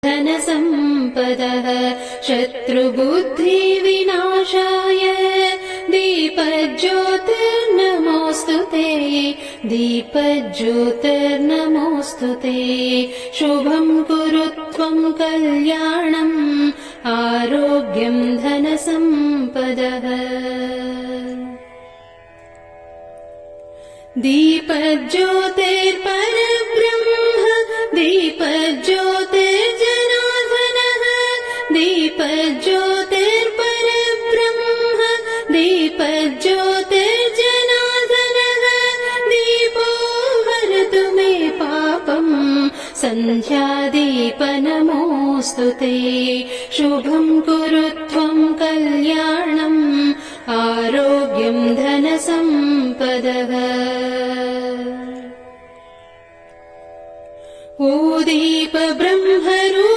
धनसम्पदः शत्रुबुद्धिविनाशाय दीपज्योतिर्नमोऽस्तु ते दीपज्योतिर्नमोऽस्तु ते शुभं कुरु त्वं कल्याणम् आरोग्यं धनसम्पदः दीपज्योतिर्परब्रह्म दीपज्योतिर्जनार्दनः दीपज्योतिर्परब्रह्म दीपज्योतिर्जनार्दनः दीपो हरतु मे पापम् सन्ध्यादीप नमोऽस्तु ते शुभं कुरु त्वं कल्याणम् आरोग्यं धनसम्पदः ओ दीप ब्रह्म